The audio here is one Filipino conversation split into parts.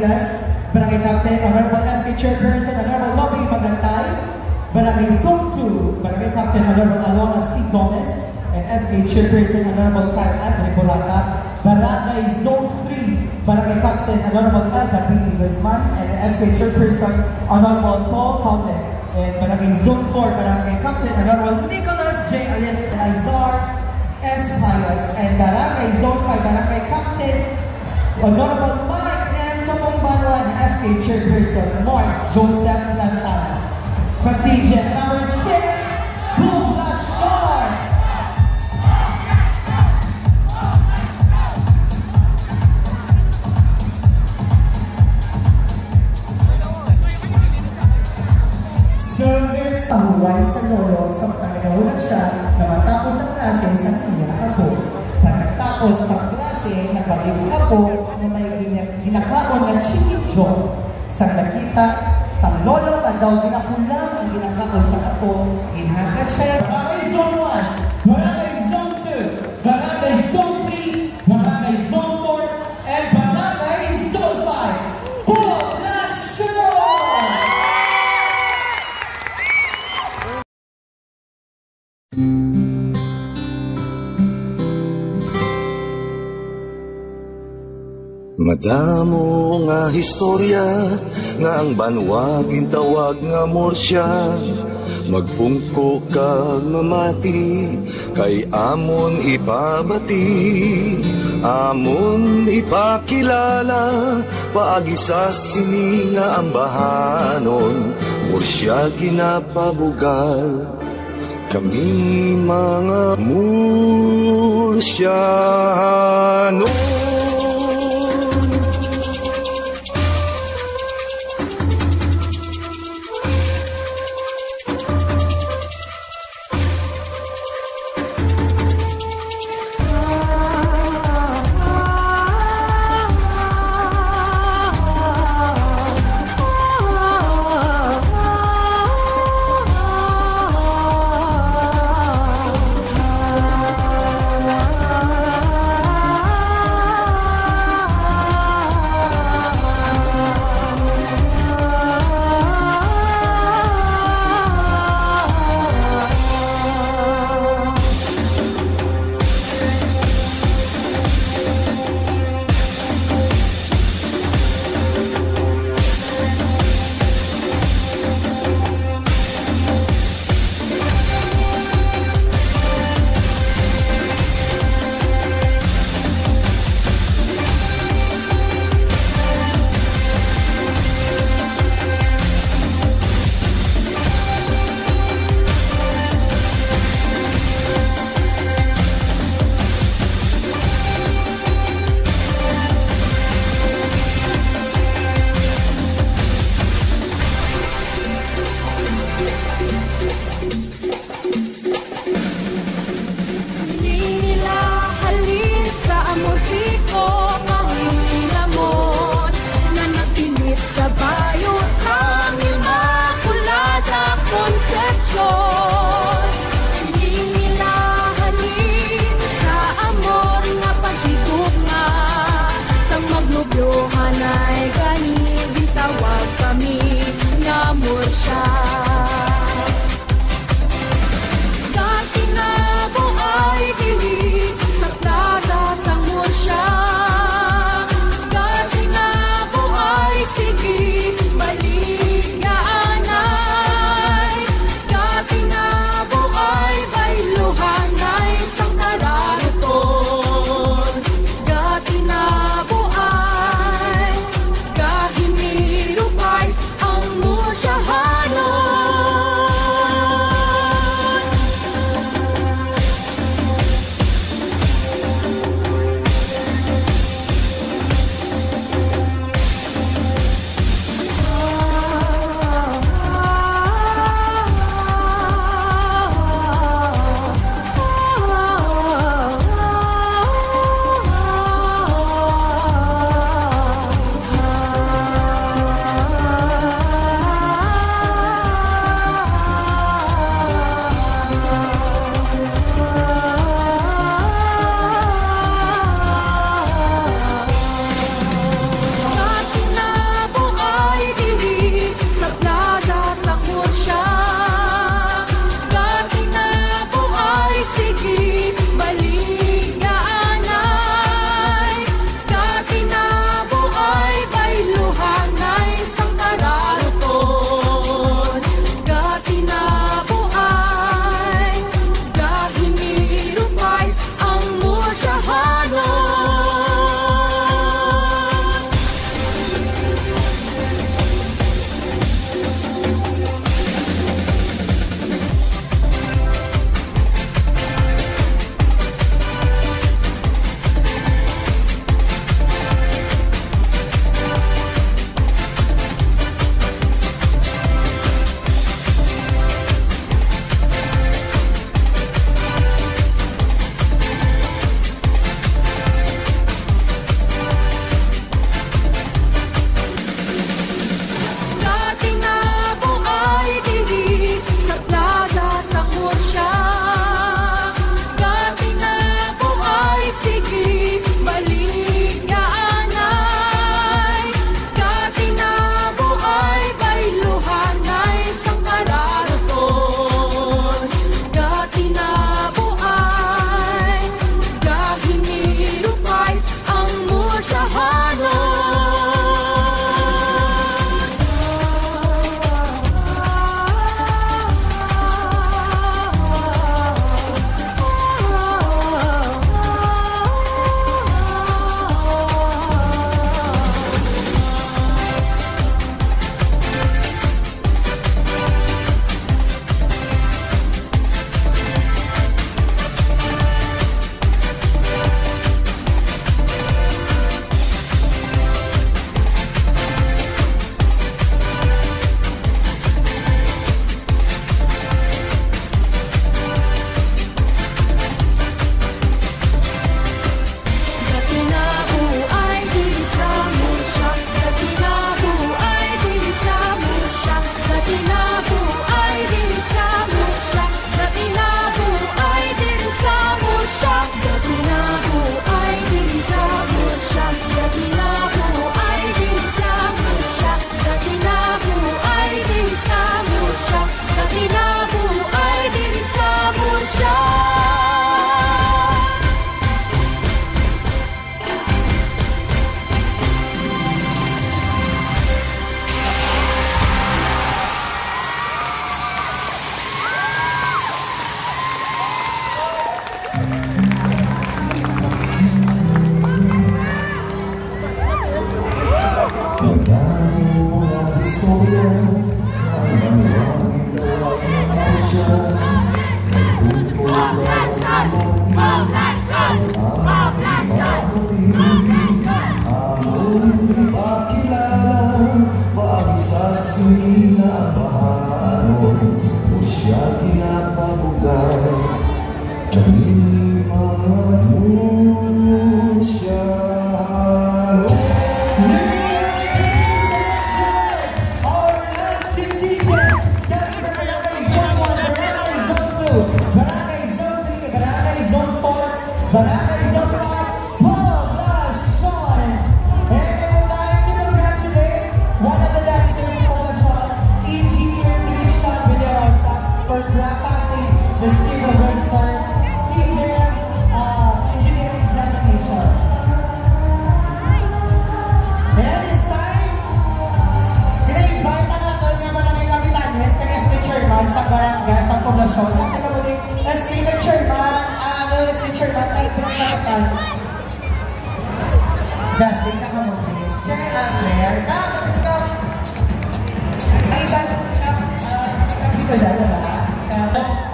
Ortigas, Barangay Captain, Honorable SK Chairperson, Honorable Bobby Magantay, Barangay Zone 2, Barangay Captain, Honorable Alona C. Gomez, and SK Chairperson, Honorable Kyle Anthony Borata, Barangay Zone 3, Barangay Captain, Honorable Elda P. Guzman, and the SK Chairperson, Honorable Paul Taunton, and Barangay Zone 4, Barangay Captain, Honorable Nicholas J. Azar S. Pius, and Barangay Zone 5, Barangay Captain, Honorable Mike M. Tomongbanwan, SK Chairperson, Mark Joseph Lasal. Contingent number 6, Buglasyon. Service pahuway sa lolo sa pagkakaulat siya na matapos ang klase sa kanyang apo. Pagkatapos sa klase, nagbalik ako na may ginakaon na chicken joke. Sa nakita, sa lolo pa daw ginakulang ang ginakaon sa apo. Ginhakat siya. Barangay Zone 1, Barangay Zone 2, Barangay Zone 3, Barangay Zone 4, and Barangay Zone 5. Poblasyon! Madamo nga historya nga ang banwagin tawag nga morsya. Magpungko kag mamati kay amon ipabati, amon ipakilala paagi sa sini nga ambahanon. Morsya ginapabugal kami mga Mursianon.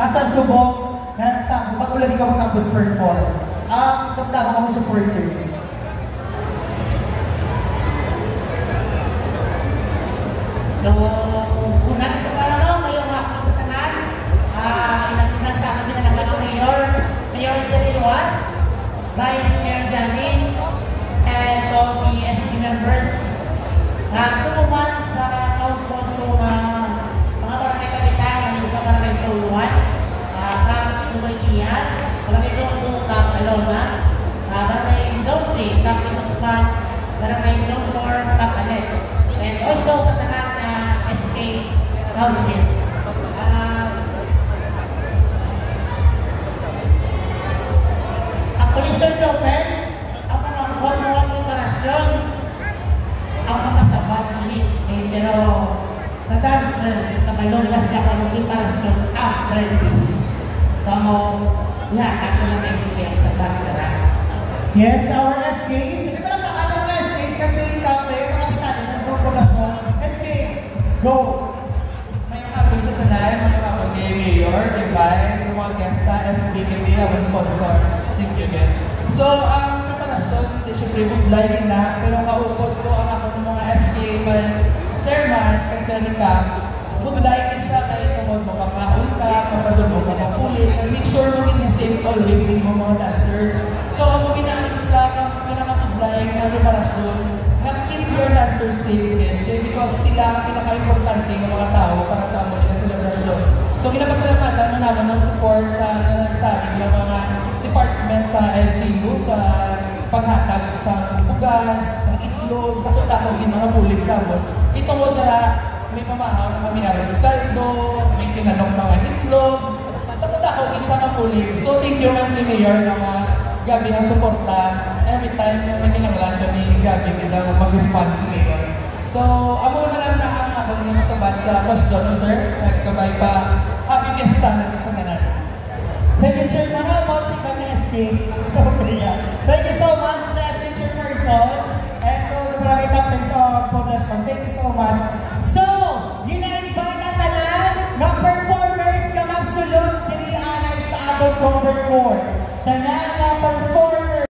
Asal subok, pag ulit ikaw mag-campus perform, tagtama kami supporters. So, una sa karon, ngayong hapon sa tanan, inaguna sa amin na nagano Mayor Jerry Luas, Vice Mayor Janine, and all the SB members. Sumuman sa output ng mga barangay kapitan, sa barangay Suluan, Kang Tugay Iyas, barangay Zone 2, Kang Alona, barangay Zone 3, Kang Timuspan, barangay Zone 4, Kang Anet, and also sa tanan SK Council. Ang Polisyon Jopen, ang mga konwang preparasyon, ang makasabat ng list, pero the dancers, kabalo nila sila ang preparasyon after this. So, yan, ako na SK ang sabat ka. Yes, our SKs. Hindi ba lang nakatang na SKs kasi kami, mga kapitanes sa preparasyon. SK, go! May hapon sa tanay, may hapon ni Mayor, Divine, sa mga gesta, SBKT, ang sponsor. Thank you again. So, ang preparasyon, hindi syempre buglayin na, pero kaupot ko ang ako ng mga SK chairman, kay Seneca, buglayin din siya kay kumod mo kakaon ka, kapadun mo kakapuli, make sure mo din safe always din mo mga dancers. So, ang minaan isa kang pinakabuglayin na preparasyon, keep your dancers safe din, because sila ang pinaka-importante ng mga tao para sa amo nila celebration. So, ginapasalamatan mo naman ng support sa nanagsabi ng mga department sa LGU, sa paghatag sa bugas, sa itlog, takot-takot yung mga bulit sa amon. Ito mo may pamahaw na kami aros kaldo, may tinanong mga itlog, takot-takot yung siya ng bulit. So, thank you Ma'am Mayor na gabi ang suporta. Every time na may kinanglan kami, gabi kita mag-respond si Mayor. So, amo na lang na ang abang niya masabat sa question, sir. Nagkabay pa. Happy Fiesta natin sa nanan. Thank you, Chairman. Si kami SK. Thank you so much to the SK Chairpersons and to the barangay captains of Poblacion. Thank you so much. So, gina-invite ang tanan ng performers na magsulod diri anay sa atong cover court. Tanan ng